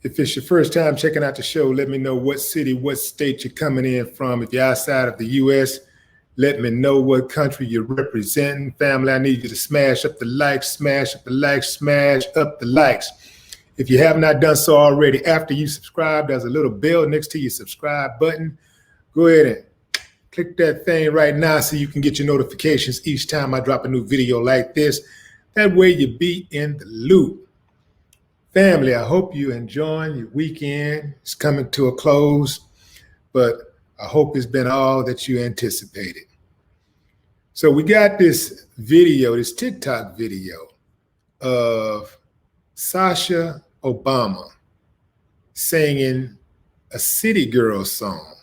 If it's your first time checking out the show, let me know what city, what state you're coming in from. If you're outside of the U.S., let me know what country you're representing. Family, I need you to smash up the likes, smash up the likes, smash up the likes. If you have not done so already, after you subscribe, there's a little bell next to your subscribe button. Go ahead and click that thing right now so you can get your notifications each time I drop a new video like this. That way you be in the loop. Family, I hope you're enjoying your weekend. It's coming to a close, but I hope it's been all that you anticipated. So we got this video, this TikTok video of Sasha Obama singing a City Girl song.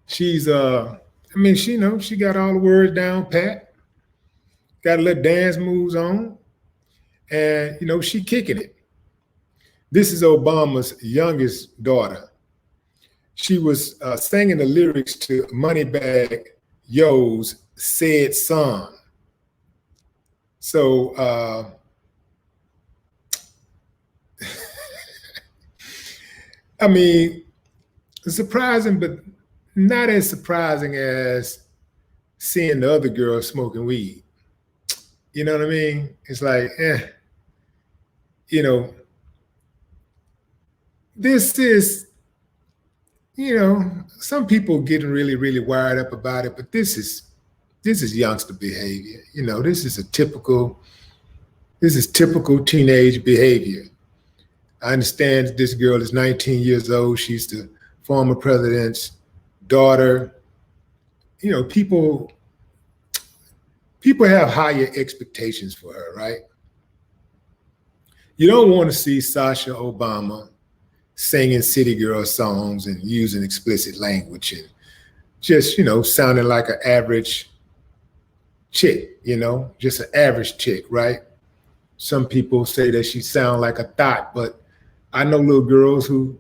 She's, she got all the words down pat, got a little dance moves on, and, she kicking it. This is Obama's youngest daughter. She was singing the lyrics to Moneybagg Yo's Said Son. So, surprising, but not as surprising as seeing the other girl smoking weed. You know what I mean? It's like, this is, some people getting really, really wired up about it, but this is youngster behavior. This is typical teenage behavior. I understand this girl is 19 years old. She's the former president's daughter. People have higher expectations for her, right? You don't want to see Sasha Obama singing city girl songs and using explicit language and just, sounding like an average chick, just an average chick, right? Some people say that she sounds like a thought, but I know little girls who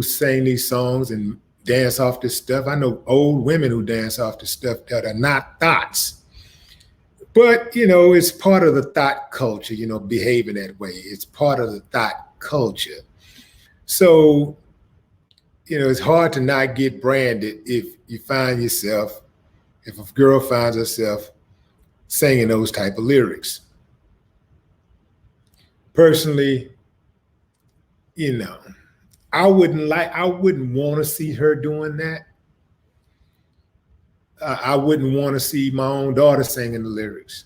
sing these songs and dance off this stuff. I know old women who dance off this stuff that are not thoughts. But, it's part of the thought culture, behaving that way. It's part of the thought culture. So, it's hard to not get branded if you find yourself, if a girl finds herself singing those type of lyrics. Personally, I wouldn't want to see her doing that. I wouldn't want to see my own daughter singing the lyrics,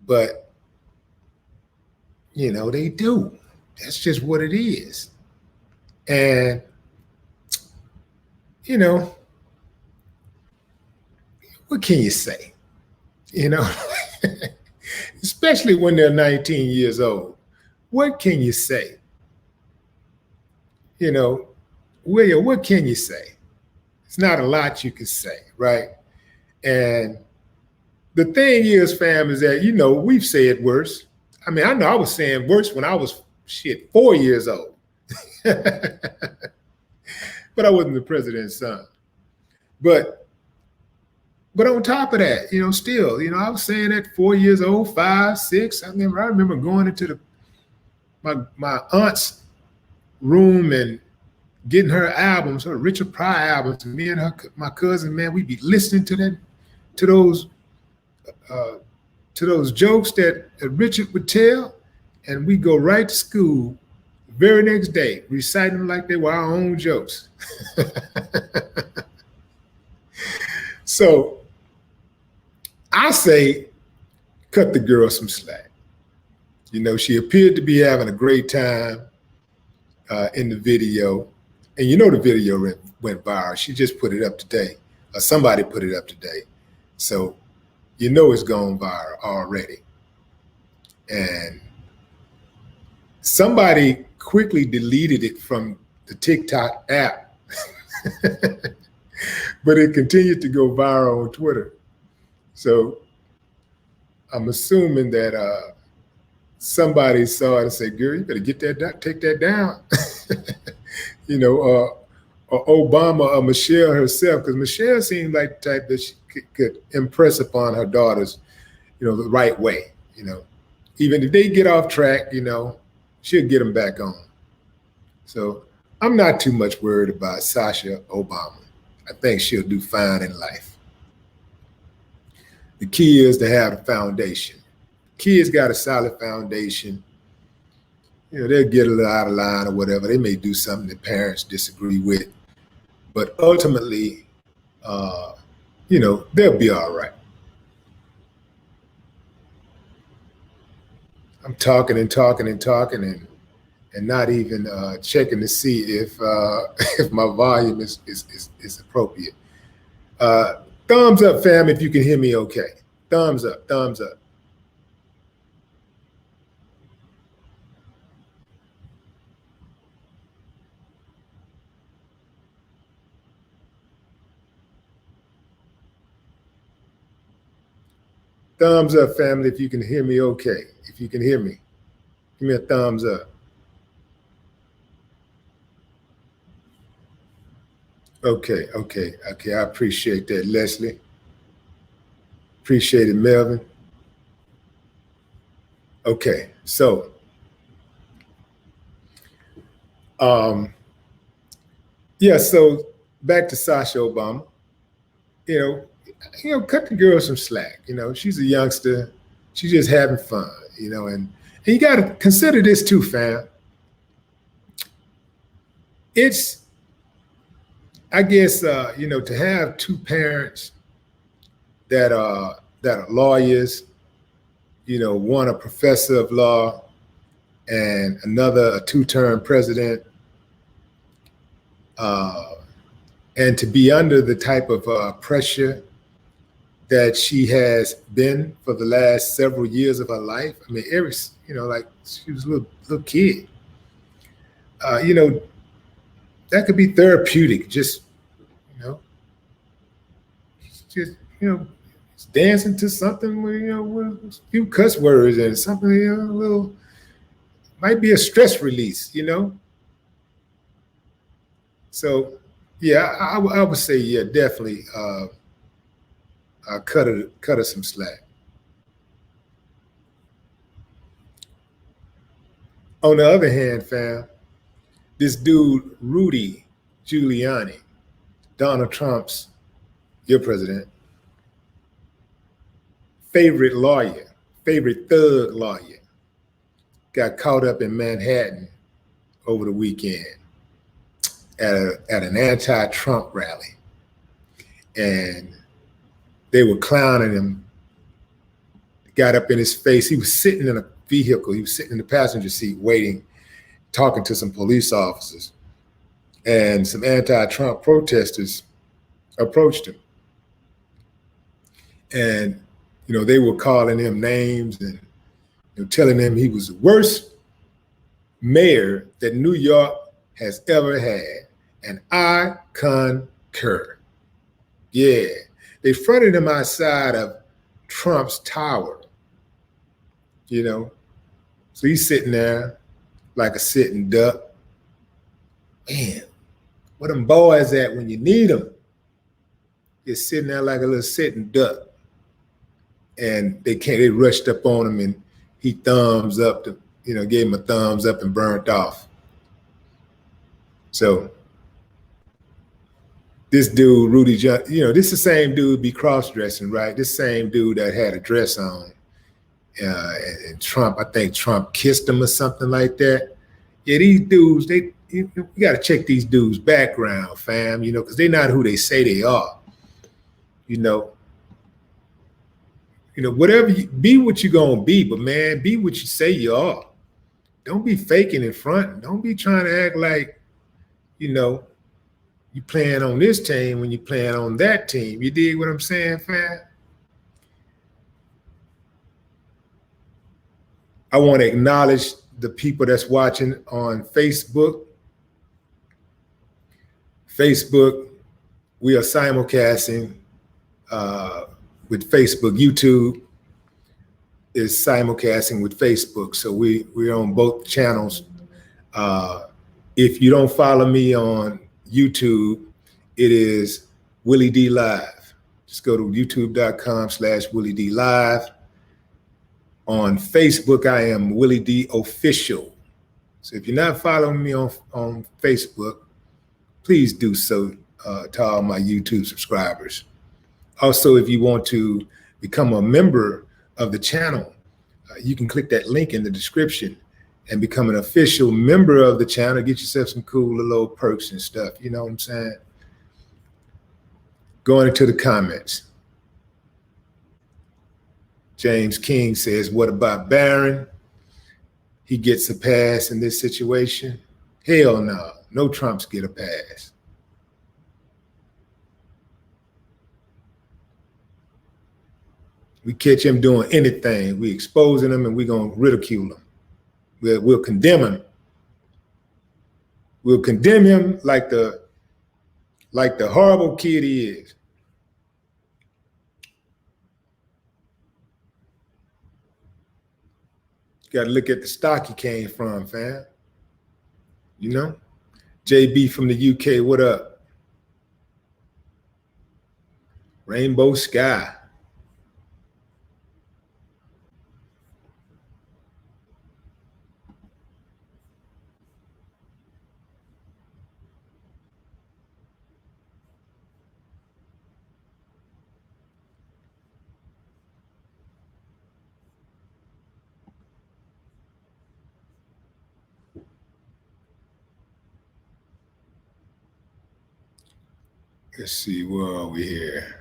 but they do. That's just what it is. And what can you say? Especially when they're 19 years old. What can you say? William, what can you say? It's not a lot you can say, right? And the thing is, fam, is that, we've said worse. I know I was saying worse when I was 4 years old. But I wasn't the president's son. But on top of that, still, I was saying at 4 years old, 5, 6. I remember going into my aunt's room and getting her albums, her Richard Pryor albums. Me and my cousin, man, we'd be listening to those jokes that Richard would tell, and we go right to school the very next day, reciting them like they were our own jokes. So I say, cut the girl some slack. She appeared to be having a great time in the video. And the video went viral. She just put it up today. Or somebody put it up today. So it's gone viral already. And somebody quickly deleted it from the TikTok app. But it continued to go viral on Twitter. So I'm assuming that somebody saw it and said, girl, you better get that, take that down. Or Obama or Michelle herself, because Michelle seemed like the type that she could impress upon her daughters, the right way. Even if they get off track, she'll get them back on. So I'm not too much worried about Sasha Obama. I think she'll do fine in life. The key is to have a foundation. Kids got a solid foundation. They'll get a little out of line or whatever. They may do something that parents disagree with, but ultimately, they'll be all right. I'm talking and talking and talking and not even checking to see if if my volume is appropriate. Thumbs up, fam, if you can hear me okay. Thumbs up, thumbs up. Thumbs up, family, if you can hear me okay. If you can hear me, give me a thumbs up. Okay. I appreciate that, Leslie. Appreciate it, Melvin. Okay, so so back to Sasha Obama. Cut the girl some slack. She's a youngster. She's just having fun, and you got to consider this too, fam. It's, I guess, to have two parents that are lawyers, one a professor of law and another a two-term president, and to be under the type of pressure that she has been for the last several years of her life. I mean, like she was a little kid. That could be therapeutic. Just dancing to something with a few cuss words and something a little, might be a stress release. So yeah, I would say definitely. Cut her some slack. On the other hand, fam, this dude, Rudy Giuliani, Donald Trump's, your president, favorite thug lawyer, got caught up in Manhattan over the weekend at an anti-Trump rally. And they were clowning him, got up in his face. He was sitting in a vehicle. He was sitting in the passenger seat waiting, talking to some police officers. And some anti-Trump protesters approached him. And, they were calling him names and telling him he was the worst mayor that New York has ever had. And I concur. Yeah. They fronted him outside of Trump's tower, So he's sitting there like a sitting duck. Man, where them boys at when you need them? He's sitting there like a little sitting duck. And they rushed up on him and he thumbs up, gave him a thumbs up and burnt off. So this dude, Rudy, this is the same dude be cross-dressing, right? This same dude that had a dress on. And Trump, I think Trump kissed him or something like that. Yeah, these dudes, you got to check these dudes' background, fam, because they're not who they say they are. Whatever, be what you're going to be, but man, be what you say you are. Don't be faking in front. Don't be trying to act like, you playing on this team when you playing on that team. You dig what I'm saying, fam? I want to acknowledge the people that's watching on Facebook. Facebook, we are simulcasting with Facebook. YouTube is simulcasting with Facebook. So we're on both channels. If you don't follow me on YouTube, it is Willie D Live. Just go to youtube.com/Willie D Live. On Facebook, I am Willie D Official. So if you're not following me on Facebook, please do so to all my YouTube subscribers. Also, if you want to become a member of the channel, you can click that link in the description and become an official member of the channel. Get yourself some cool little perks and stuff. You know what I'm saying? Going into the comments. James King says, what about Barron? He gets a pass in this situation? Hell no. No Trumps get a pass. We catch him doing anything. We exposing him and we're going to ridicule him. We'll condemn him. We'll condemn him like the horrible kid he is. Got to look at the stock he came from, fam. You know? JB from the UK, what up? Rainbow Sky. Let's see, where are we here?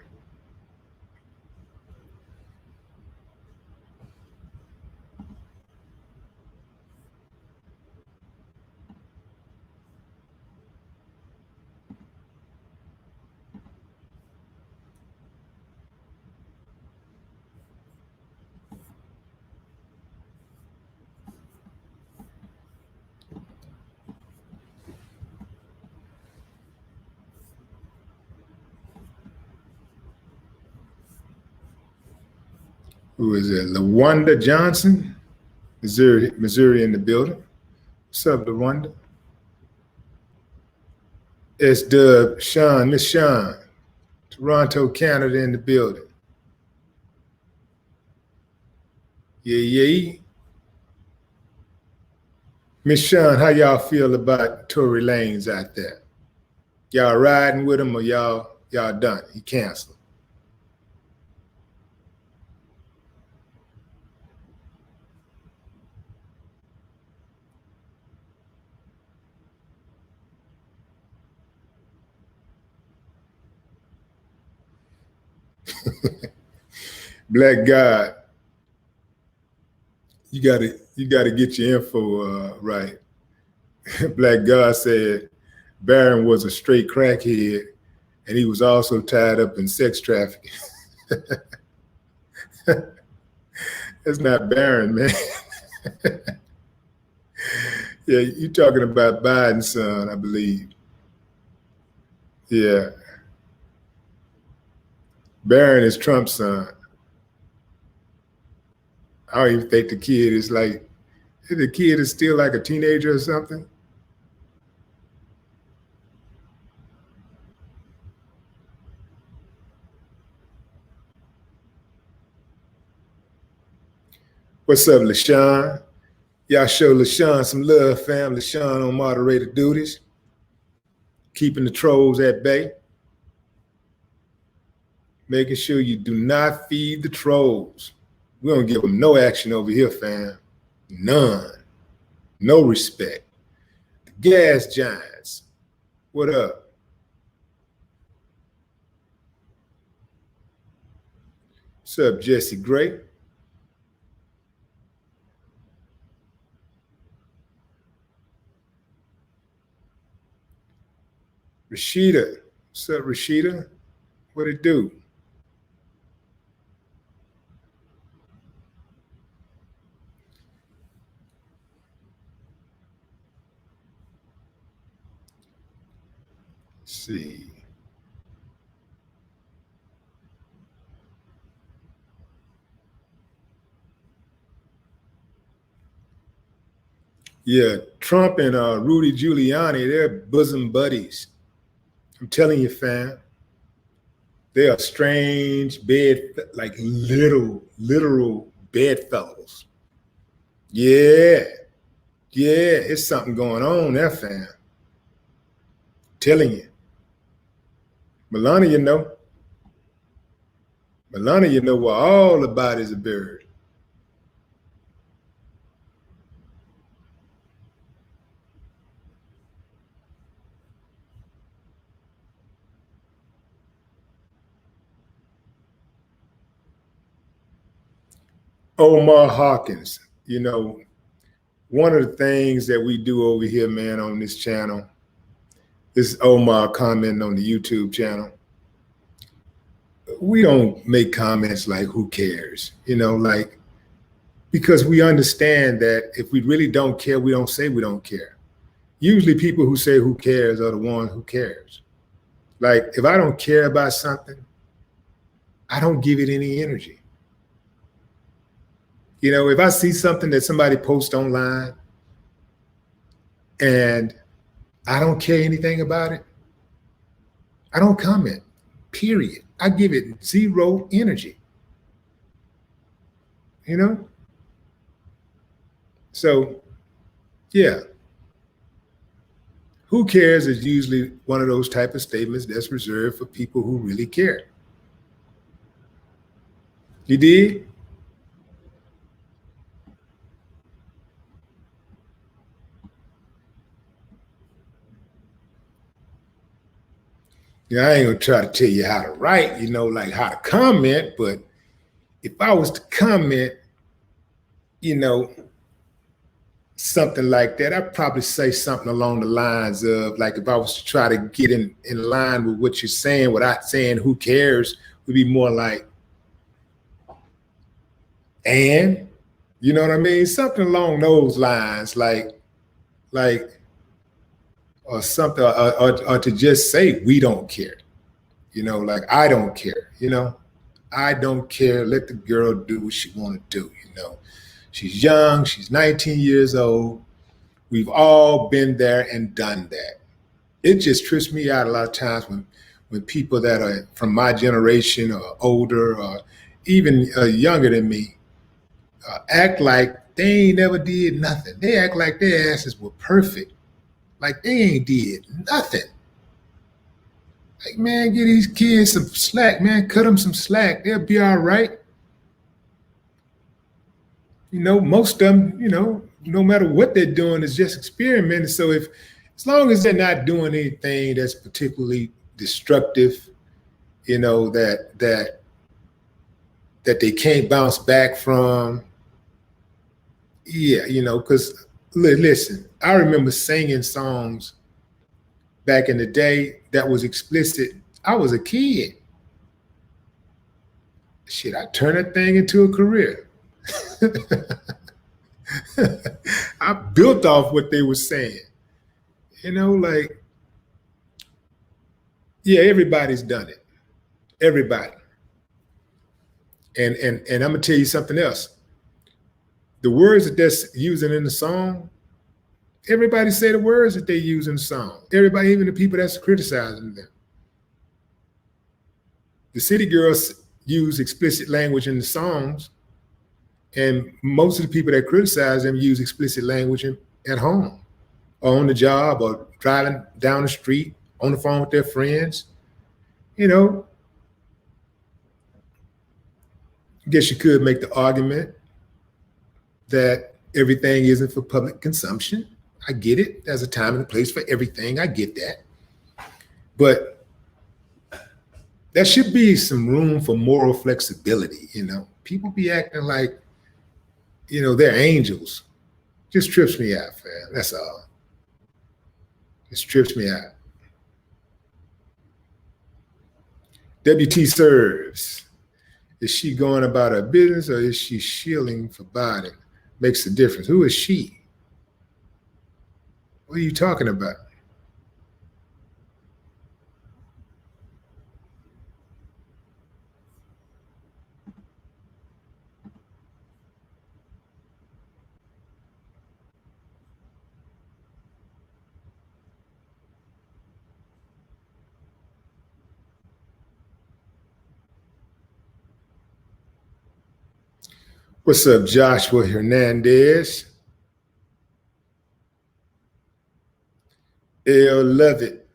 Who is it? LaWanda Johnson, Missouri in the building. What's up, LaWanda? It's Dub, Sean, Miss Sean, Toronto, Canada in the building. Yeah. Miss Sean, how y'all feel about Tory Lanez out there? Y'all riding with him or y'all done? He canceled. Black God, you gotta get your info right. Black God said Barron was a straight crackhead and he was also tied up in sex trafficking. That's not Barron, man. Yeah, you talking about Biden's son, I believe. Yeah. Barron is Trump's son. I don't even think the kid is still like a teenager or something. What's up, LaShawn? Y'all show LaShawn some love, fam. LaShawn on moderator duties, keeping the trolls at bay, making sure you do not feed the trolls. We don't give them no action over here, fam. None. No respect. The Gas Giants, what up? What's up, Jesse Gray? Rashida, what's up, Rashida? What it do? Let's see. Yeah, Trump and Rudy Giuliani, they're bosom buddies. I'm telling you, fam. They are strange like literal bedfellows. Yeah. Yeah, it's something going on there, fam. Telling you. Melania, Melania, where all the bodies are buried. Omar Hawkins, one of the things that we do over here, man, on this channel, this is Omar commenting on the YouTube channel. We don't make comments like, who cares? Because we understand that if we really don't care, we don't say we don't care. Usually people who say who cares are the ones who cares. Like, if I don't care about something, I don't give it any energy. If I see something that somebody posts online and I don't care anything about it, I don't comment, period. I give it zero energy, So, yeah. Who cares is usually one of those type of statements that's reserved for people who really care. You did? I ain't gonna try to tell you how to write, like how to comment, but if I was to comment, something like that, I'd probably say something along the lines of, like, if I was to try to get in line with what you're saying without saying who cares, would be more like, and, you know what I mean? Something along those lines, like, or something, or to just say, we don't care, like, I don't care, I don't care. Let the girl do what she want to do, She's young. She's 19 years old. We've all been there and done that. It just trips me out a lot of times when people that are from my generation or older or even younger than me act like they ain't never did nothing. They act like their asses were perfect, like they ain't did nothing. Like, man, give these kids some slack, man. Cut them some slack. They'll be all right. Most of them, no matter what they're doing, is just experimenting. So as long as they're not doing anything that's particularly destructive, that they can't bounce back from, yeah, because listen, I remember singing songs back in the day that was explicit. I was a kid. Shit, I turned that thing into a career. I built off what they were saying. Like, yeah, everybody's done it. Everybody. And I'm gonna tell you something else. The words that they're using in the song, everybody say the words that they use in the song. Everybody, even the people that's criticizing them. The city girls use explicit language in the songs, and most of the people that criticize them use explicit language at home, or on the job, or driving down the street, on the phone with their friends. I guess you could make the argument that everything isn't for public consumption. I get it. There's a time and a place for everything. I get that. But there should be some room for moral flexibility. People be acting like, they're angels. Just trips me out, fam. That's all. Just trips me out. WT serves. Is she going about her business, or is she shilling for Biden? Makes a difference. Who is she? What are you talking about? What's up, Joshua Hernandez? L. Lovett.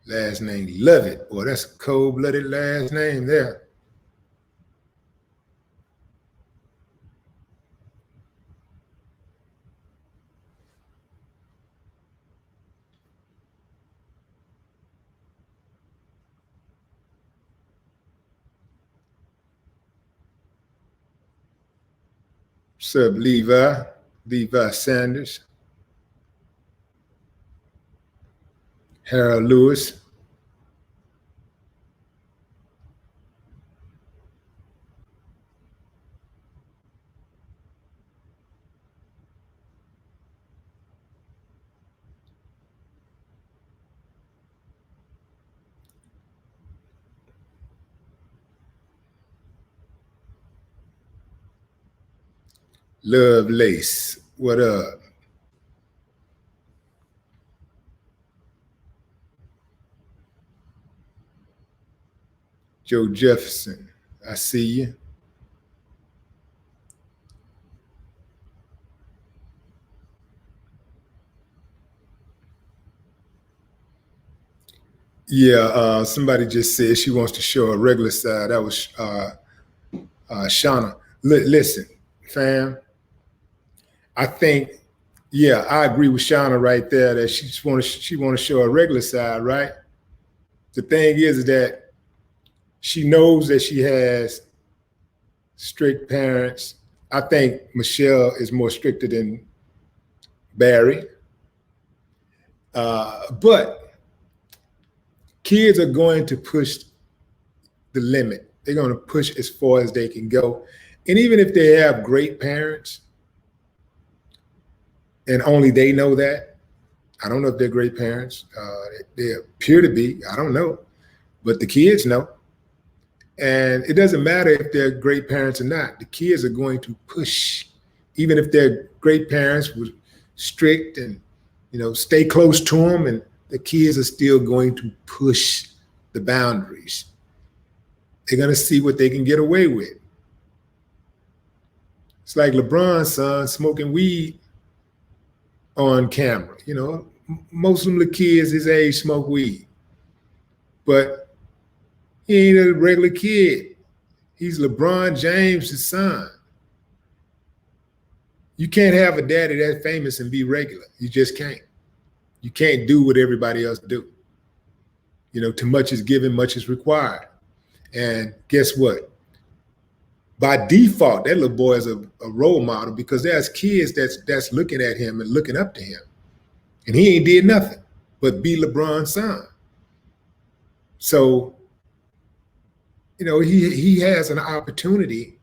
Last name Lovett. Boy, that's a cold-blooded last name there. What's up, Levi? Levi Sanders. Harold Lewis. Lovelace. What up? Joe Jefferson. I see you. Yeah, somebody just said she wants to show a regular side. That was Shauna. Listen, fam. I think, yeah, I agree with Shauna right there that she want to show a regular side, right? The thing is that she knows that she has strict parents. I think Michelle is more stricter than Barry. But kids are going to push the limit. They're going to push as far as they can go. And even if they have great parents, and only they know that, I don't know if they're great parents. They appear to be. I don't know. But the kids know. And it doesn't matter if they're great parents or not. The kids are going to push. Even if their great parents were strict and, stay close to them, and the kids are still going to push the boundaries. They're going to see what they can get away with. It's like LeBron's son smoking weed on camera. Most of the kids his age smoke weed. But he ain't a regular kid. He's LeBron James' son. You can't have a daddy that famous and be regular. You just can't. You can't do what everybody else do. Too much is given, much is required. And guess what? By default, that little boy is a role model because there's kids that's looking at him and looking up to him. And he ain't did nothing but be LeBron's son. So, he has an opportunity.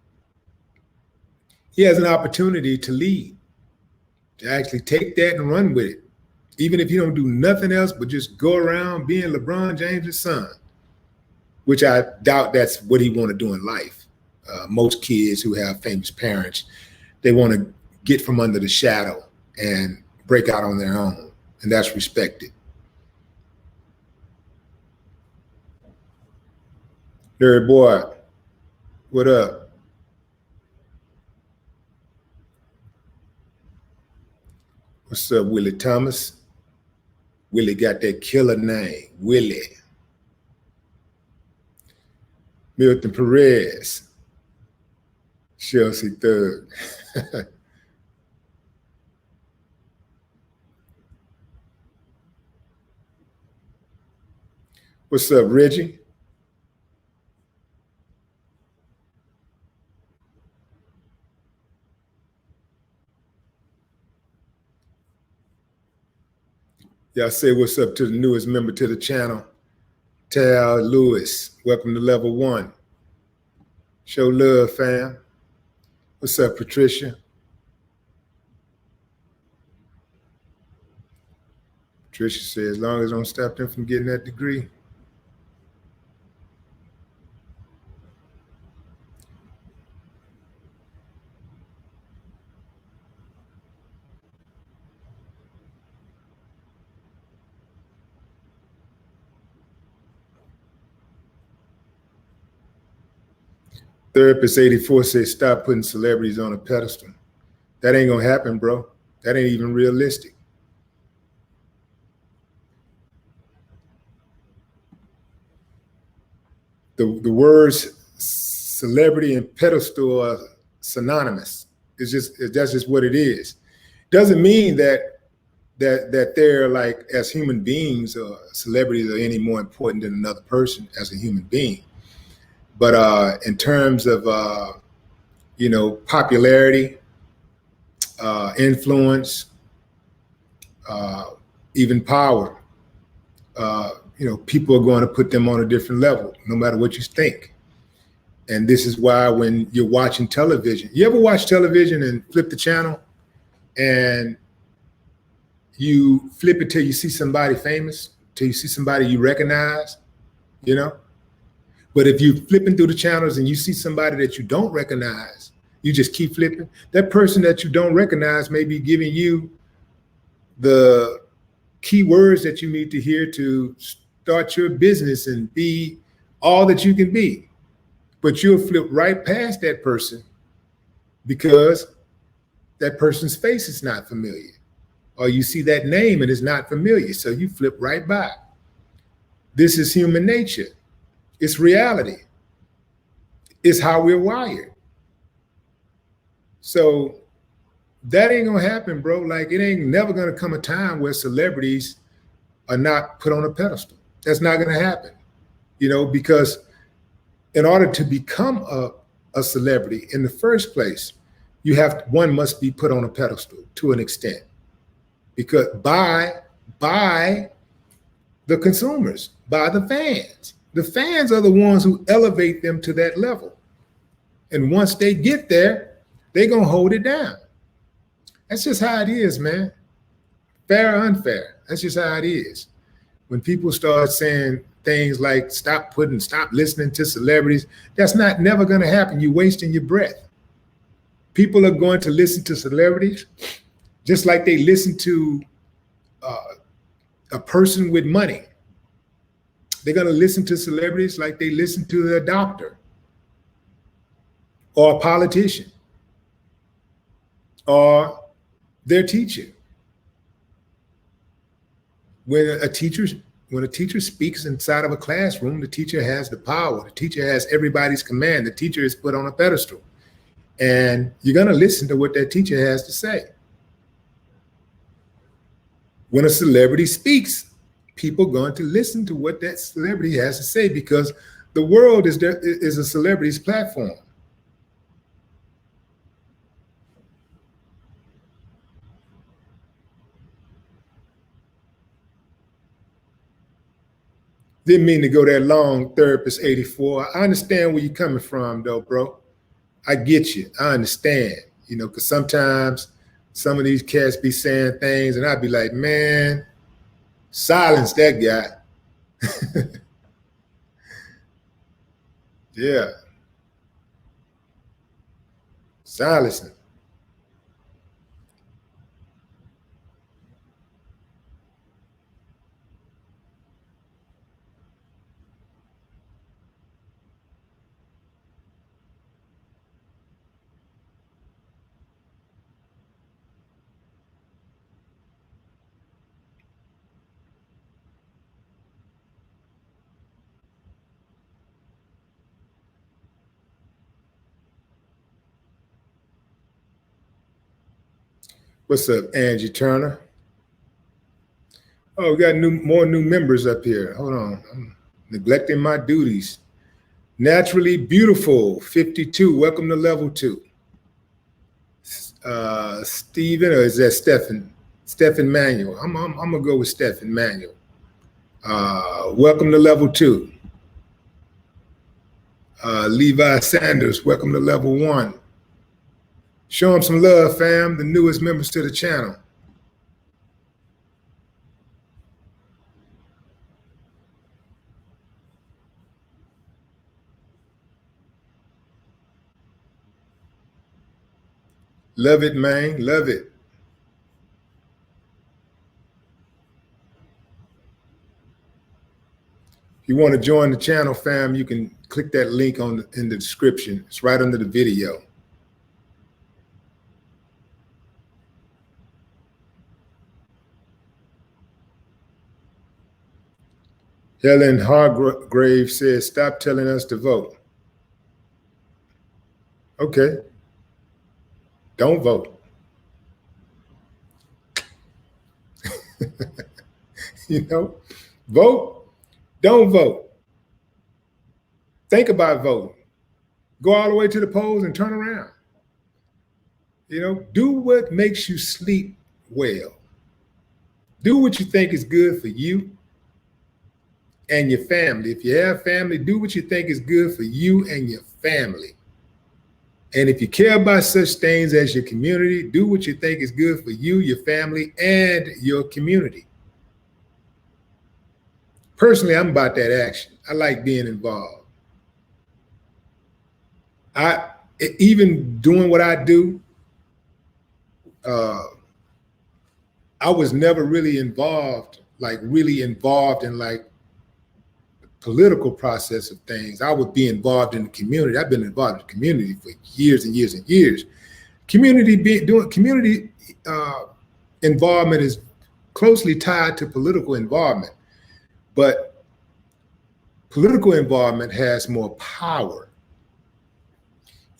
He has an opportunity to lead, to actually take that and run with it. Even if you don't do nothing else but just go around being LeBron James' son, which I doubt that's what he want to do in life. Most kids who have famous parents, they want to get from under the shadow and break out on their own, and that's respected. Nerd boy, what up? What's up, Willie Thomas? Willie got that killer name, Willie. Milton Perez, Chelsea Thug. What's up, Reggie? Y'all say what's up to the newest member to the channel, Tal Lewis. Welcome to level 1. Show love, fam. What's up, Patricia? Patricia says, as long as I don't stop them from getting that degree. Therapist 84 says, stop putting celebrities on a pedestal. That ain't gonna happen, bro. That ain't even realistic. The words celebrity and pedestal are synonymous. That's just what it is. Doesn't mean that they're like, as human beings, or celebrities are any more important than another person as a human being. But in terms of popularity, influence, even power, people are going to put them on a different level, no matter what you think. And this is why when you're watching television, you ever watch television and flip the channel and you flip it till you see somebody famous, till you see somebody you recognize, But if you're flipping through the channels and you see somebody that you don't recognize, you just keep flipping. That person that you don't recognize may be giving you the key words that you need to hear to start your business and be all that you can be. But you'll flip right past that person because that person's face is not familiar, or you see that name and it's not familiar. So you flip right by. This is human nature. It's reality. It's how we're wired. So that ain't gonna happen, bro. Like, it ain't never gonna come a time where celebrities are not put on a pedestal. That's not gonna happen, because in order to become a celebrity in the first place, one must be put on a pedestal to an extent, because by the consumers, by the fans. The fans are the ones who elevate them to that level. And once they get there, they're gonna hold it down. That's just how it is, man. Fair or unfair, that's just how it is. When people start saying things like stop listening to celebrities, that's never gonna happen. You're wasting your breath. People are going to listen to celebrities just like they listen to a person with money. They're gonna listen to celebrities like they listen to their doctor or a politician or their teacher. When a teacher speaks inside of a classroom, the teacher has the power. The teacher has everybody's command. The teacher is put on a pedestal. And you're going to listen to what that teacher has to say. When a celebrity speaks, people are going to listen to what that celebrity has to say, because the world is a celebrity's platform. Didn't mean to go that long, Therapist 84. I understand where you're coming from, though, bro. I get you. I understand, because sometimes some of these cats be saying things and I'd be like, man, silence that guy. Yeah. Silence him. What's up, Angie Turner? Oh, we got more new members up here. Hold on. I'm neglecting my duties. Naturally Beautiful, 52. Welcome to level 2. Stephen, or is that Stephen? Stephen Manuel. I'm gonna go with Stephen Manuel. Welcome to level 2. Levi Sanders, welcome to level 1. Show them some love, fam, the newest members to the channel. Love it, man. Love it. If you want to join the channel, fam, you can click that link in the description. It's right under the video. Helen Hargrave says, stop telling us to vote. Okay. Don't vote. You know, vote, don't vote. Think about voting. Go all the way to the polls and turn around. You know, do what makes you sleep well. Do what you think is good for you and your family. If you have family, do what you think is good for you and your family. And if you care about such things as your community, do what you think is good for you, your family, and your community. Personally, I'm about that action. I like being involved. Even doing what I do, I was never really involved in like political process of things. I would be involved in the community. I've been involved in the community for years and years and years. Community involvement is closely tied to political involvement, but political involvement has more power.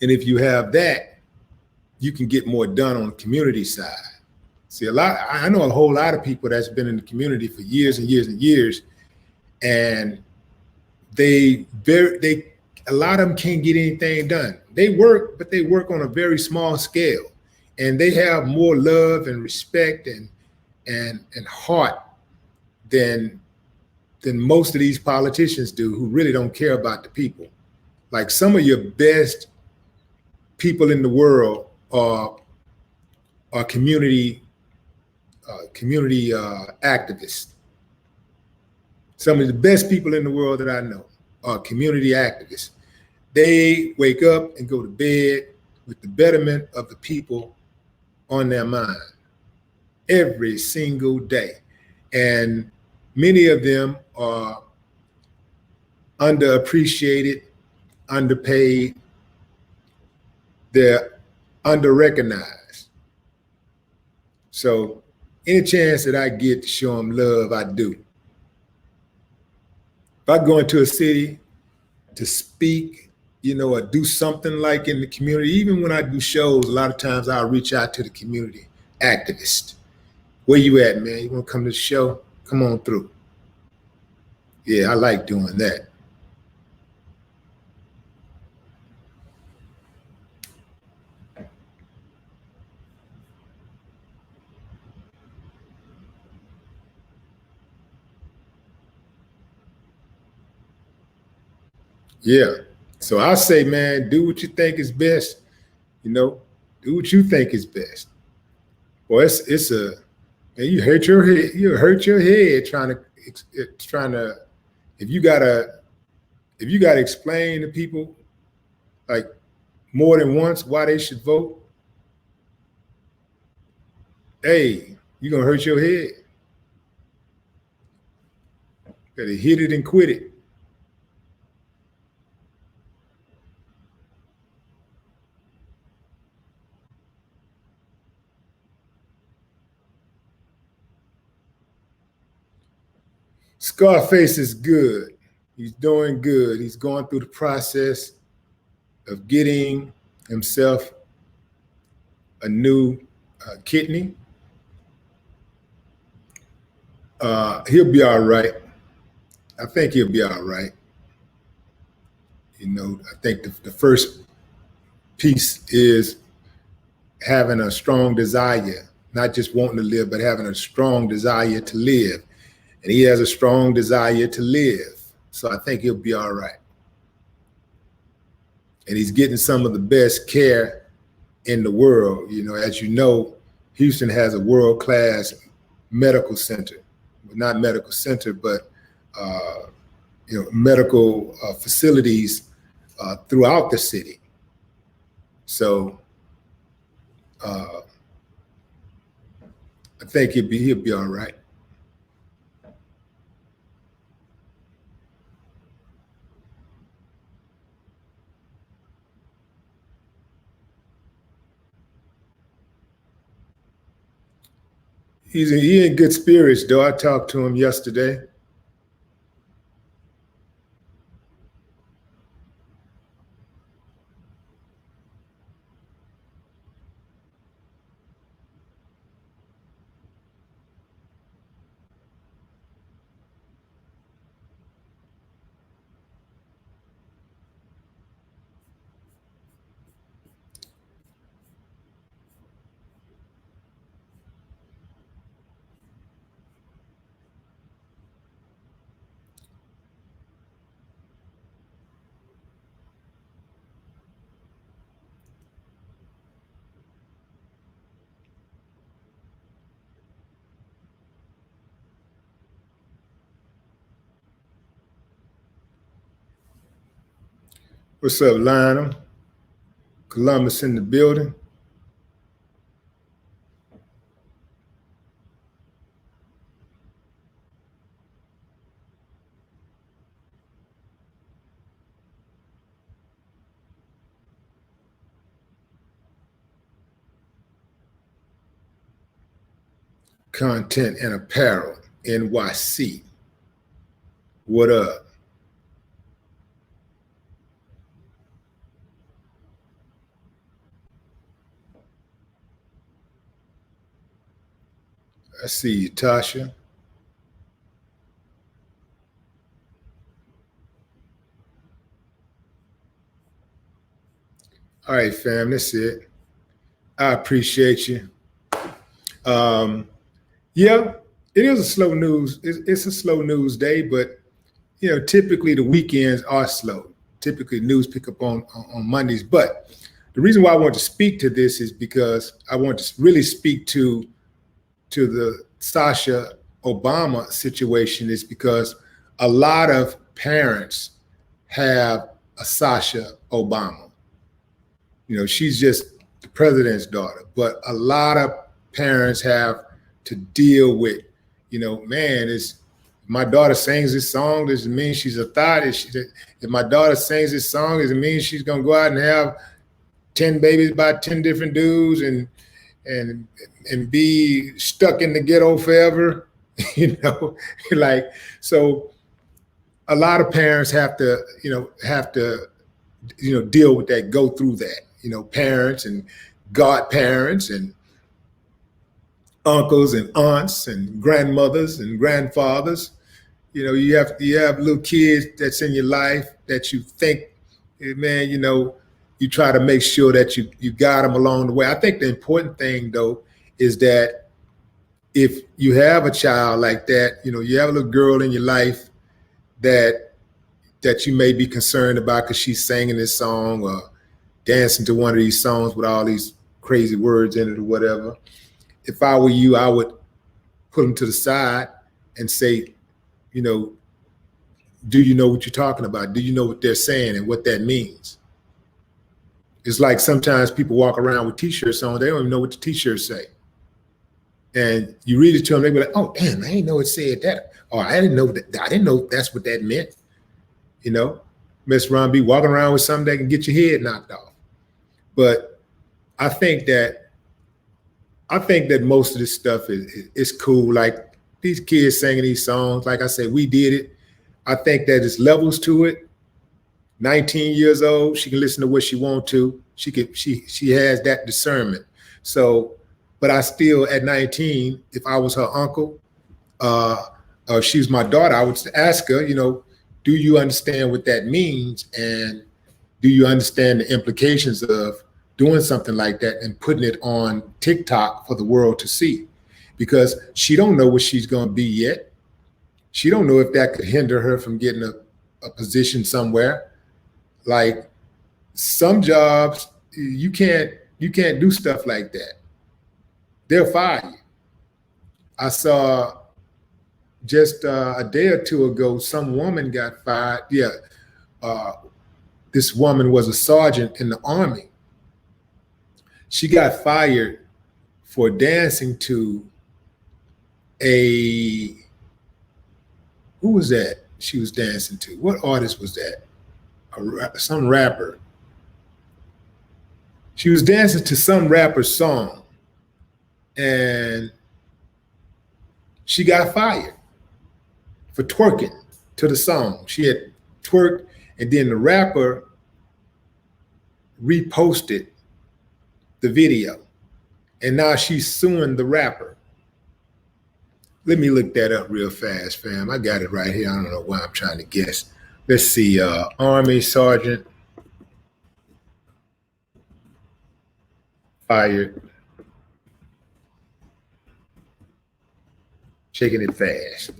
And if you have that, you can get more done on the community side. See, I know a whole lot of people that's been in the community for years and years and years, and a lot of them can't get anything done. They work, but they work on a very small scale, and they have more love and respect and heart than most of these politicians do, who really don't care about the people. Like, some of your best people in the world are community activists. Some of the best people in the world that I know are community activists. They wake up and go to bed with the betterment of the people on their mind every single day. And many of them are underappreciated, underpaid, they're under-recognized. So any chance that I get to show them love, I do. If I go into a city to speak, or do something like in the community, even when I do shows, a lot of times I'll reach out to the community activist. Where you at, man? You want to come to the show? Come on through. Yeah, I like doing that. Yeah. So I say, man, do what you think is best. Do what you think is best. Well, and you hurt your head. You hurt your head trying to. If you gotta explain to people like more than once why they should vote, hey, you're gonna hurt your head. Gotta hit it and quit it. Scarface is good. He's doing good. He's going through the process of getting himself a new kidney. He'll be all right. I think he'll be all right. I think the first piece is having a strong desire, not just wanting to live, but having a strong desire to live. And he has a strong desire to live. So I think he'll be all right. And he's getting some of the best care in the world. As you know, Houston has a world-class medical center. Not medical center, but medical facilities throughout the city. So I think he'll be all right. He in good spirits, though. I talked to him yesterday. What's up, Lionel? Columbus in the building. Content and Apparel, NYC. What up? I see you, Tasha. All right, fam, that's it. I appreciate you. Yeah, it is a slow news. It's a slow news day, but typically the weekends are slow. Typically news pick up on Mondays. But the reason why I want to speak to this is because I want to really speak to the Sasha Obama situation is because a lot of parents have a Sasha Obama. She's just the president's daughter, but a lot of parents have to deal with, man, is my daughter sings this song, does it mean she's a thought? If my daughter sings this song, does it mean she's gonna go out and have 10 babies by 10 different dudes and be stuck in the ghetto forever? So a lot of parents have to deal with that, go through that, parents and godparents and uncles and aunts and grandmothers and grandfathers. You have little kids that's in your life that you think, man, you try to make sure that you got them along the way. I think the important thing though is that if you have a child like that, you have a little girl in your life that you may be concerned about because she's singing this song or dancing to one of these songs with all these crazy words in it or whatever. If I were you, I would put them to the side and say, do you know what you're talking about? Do you know what they're saying and what that means? It's like sometimes people walk around with t-shirts on, they don't even know what the t-shirts say. And you read it to them, they be like, oh, damn, I didn't know it said that. Or I didn't know that's what that meant. Miss Ron B walking around with something that can get your head knocked off. But I think that most of this stuff is cool. Like these kids singing these songs, like I said, we did it. I think that there's levels to it. 19 years old, she can listen to what she wants to. She has that discernment. So, but I still at 19, if I was her uncle, or she's my daughter, I would ask her, do you understand what that means? And do you understand the implications of doing something like that and putting it on TikTok for the world to see? Because she don't know what she's going to be yet. She don't know if that could hinder her from getting a position somewhere. Like some jobs, you can't do stuff like that. They'll fire you. I saw just a day or two ago, some woman got fired. Yeah, this woman was a sergeant in the Army. She got fired for dancing to who was that she was dancing to? What artist was that? Some rapper. She was dancing to some rapper's song and she got fired for twerking to the song. She had twerked and then the rapper reposted the video and now she's suing the rapper. Let me look that up real fast, fam. I got it right here. I don't know why I'm trying to guess. Let's see, Army Sergeant fired. Shaking it fast.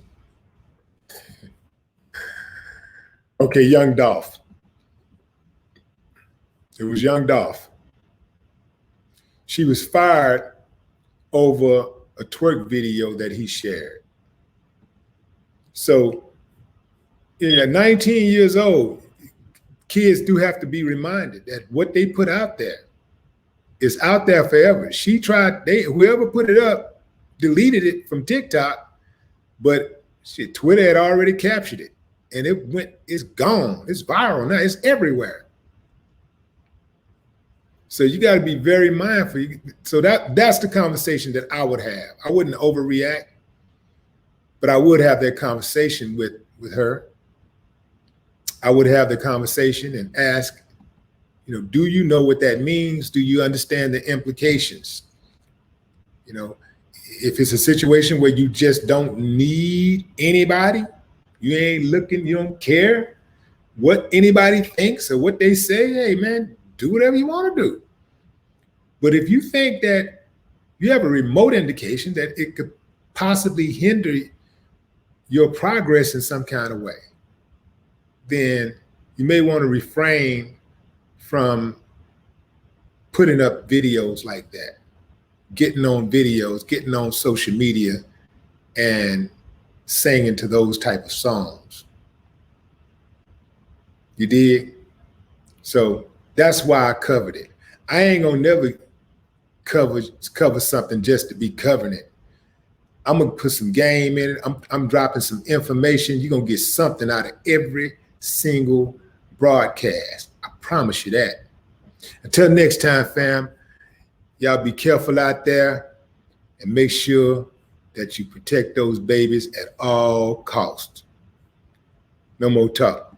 Okay, Young Dolph. It was Young Dolph. She was fired over a twerk video that he shared. So, 19 years old, kids do have to be reminded that what they put out there is out there forever. She tried, whoever put it up deleted it from TikTok, but shit, Twitter had already captured it, and it's gone. It's viral now. It's everywhere. So you got to be very mindful. So that's the conversation that I would have. I wouldn't overreact, but I would have that conversation with her. I would have the conversation and ask, do you know what that means? Do you understand the implications? If it's a situation where you just don't need anybody, you ain't looking, you don't care what anybody thinks or what they say, hey man, do whatever you want to do. But if you think that you have a remote indication that it could possibly hinder your progress in some kind of way, then you may want to refrain from putting up videos like that, getting on videos, getting on social media and singing to those type of songs. You dig? So that's why I covered it. I ain't gonna never cover something just to be covering it. I'm gonna put some game in it. I'm dropping some information. You're gonna get something out of every single broadcast. I promise you that. Until next time, fam, y'all be careful out there and make sure that you protect those babies at all costs. No more talk.